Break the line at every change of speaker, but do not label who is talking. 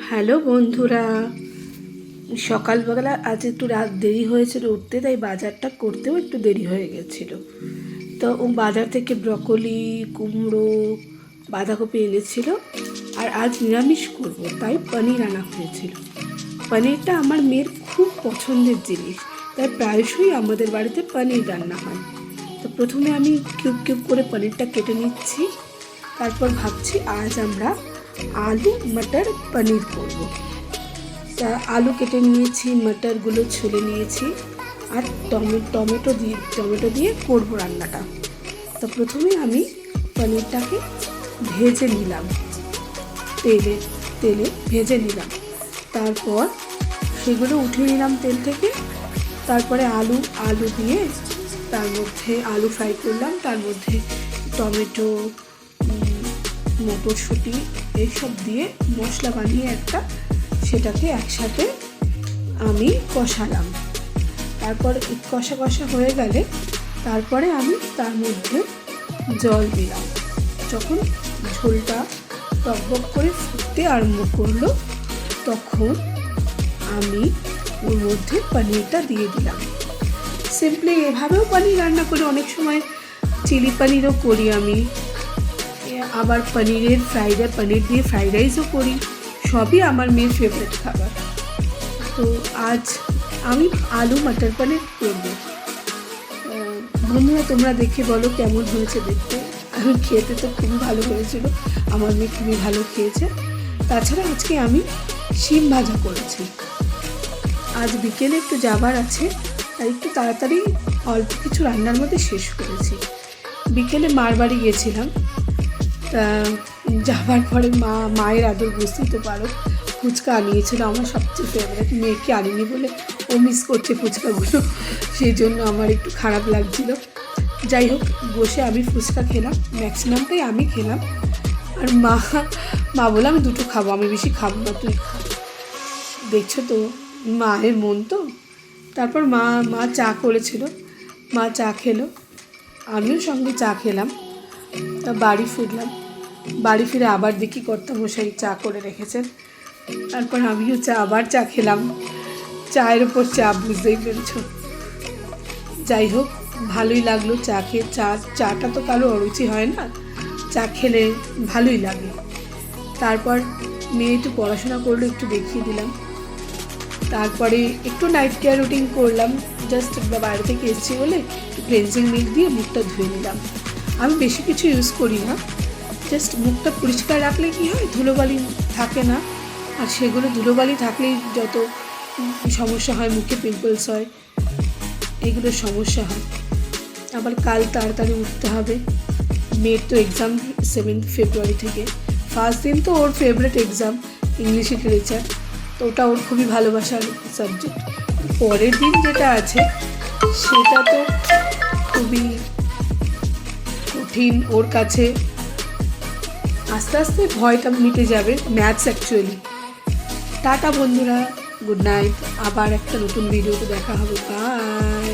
Hello বন্ধুরা, সকালবেলা আজ একটু রাত দেরি হয়েছিল উঠতে, তাই বাজারটা করতেও একটু দেরি হয়ে গেছিল। তো বাজার থেকে ব্রকলি, কুমড়ো, বাঁধাকপি এনেছিল। আর আজ নিরামিষ করব, তাই পনির আনা হয়েছিল। পনিরটা আমার মেয়ের খুব পছন্দের জিনিস, তাই প্রায়শই আমাদের বাড়িতে পনির রান্না হয়। তো প্রথমে আমি কিউব কিউব করে পনিরটা কেটে নিচ্ছি। তারপর ভাবছি আজ আমরা আলু মটর পনির করব। তা আলু কেটে নিয়েছি, মটরগুলো ছুলে নিয়েছি, আর টমেটো দিয়ে করব রান্নাটা। তো প্রথমে আমি পনিরটাকে ভেজে নিলাম, তেলে ভেজে নিলাম। তারপর সেগুলো উঠিয়ে নিলাম তেল থেকে। তারপরে আলু দিয়ে তার মধ্যে আলু ফ্রাই করলাম, তার মধ্যে টমেটো, মটরশুঁটি এইসব দিয়ে মশলা বানিয়ে সেটাকে একসাথে আমি কষালাম। তারপর কষা হয়ে গেলে তারপরে আমি তার মধ্যে জল দিলাম। যখন ঝোলটা টকবক করে ফুটতে আরম্ভ করলো, তখন আমি ওর মধ্যে পনিরটা দিয়ে দিলাম। সিম্পলি এভাবেও পনির রান্না করি, অনেক সময় চিলি পনিরও করি আমি, আবার পনির দিয়ে ফ্রাইড রাইসও করি। সবই আমার মেয়ের ফেভারিট খাবার। তো আজ আমি আলু মটর পনির করবো। বন্ধুরা, তোমরা দেখে বলো কেমন হয়েছে দেখতে। আমি খেতে তো খুবই ভালো হয়েছিল, আমার মেয়ে খুবই ভালো খেয়েছে। তাছাড়া আজকে আমি শিম ভাজা করেছি। আজ বিকেলে একটু যাবার আছে, তাই একটু তাড়াতাড়ি অল্প কিছু রান্নার মধ্যে শেষ করেছি। বিকেলে মার বাড়ি গেছিলাম। তা যাবার পরে মায়ের আদর বুঝতেই তো পারো, ফুচকা আনিয়েছিল, আমার সবচেয়ে ফেভারিট। মেয়েকে আনিনি বলে ও মিস করছে ফুচকাগুলো, সেই জন্য আমার একটু খারাপ লাগছিল। যাই হোক, বসে আমি ফুচকা খেলাম, ম্যাক্সিমামটাই আমি খেলাম। আর মা বলে আমি দুটো খাবো, আমি বেশি খাবো না, তুই খা। দেখছো তো মায়ের মন তো। তারপর মা চা করেছিল, মা চা খেলো, আমিও সঙ্গে চা খেলাম। তা বাড়ি ফিরলাম। বাড়ি ফিরে আবার দেখি কর্তামশাই চা করে রেখেছেন। তারপর আমিও আবার চা খেলাম। চায়ের ওপর চা, বুঝতেই পেরেছ। যাই হোক, ভালোই লাগলো চা খেয়ে। চাটা তো কারো অরুচি হয় না, চা খেলে ভালোই লাগে। তারপর মেয়ে একটু পড়াশোনা করলো, একটু দেখিয়ে দিলাম। তারপরে একটু নাইট কেয়ার রুটিন করলাম। জাস্ট বাইরে থেকে এসেছি বলে ক্লেনজিং মিল্ক দিয়ে মুখটা ধুয়ে নিলাম। আমি বেশি কিছু ইউজ করি না, জাস্ট মুখটা পরিষ্কার রাখলে কি হয়, ধুলোবালি থাকে না। আর সেগুলো ধুলোবালি থাকলেই যত সমস্যা হয়, মুখে পিম্পলস হয়, এগুলোর সমস্যা হয়। আবার কাল তাড়াতাড়ি উঠতে হবে। মেয়ের তো এক্সাম 7 ফেব্রুয়ারি থেকে। ফার্স্ট দিন তো ওর ফেভারিট এক্সাম, ইংলিশ লিটারেচার, তো ওটা ওর খুবই ভালোবাসার সাবজেক্ট। পরের দিন যেটা আছে সেটা তো খুবই কঠিন ওর কাছে। আস্তে আস্তে ভয়টা মিটে যাবে, ম্যাথস অ্যাকচুয়ালি। টাটা বন্ধুরা, গুড নাইট। আবার একটা নতুন ভিডিওতে দেখা হবে। বাই।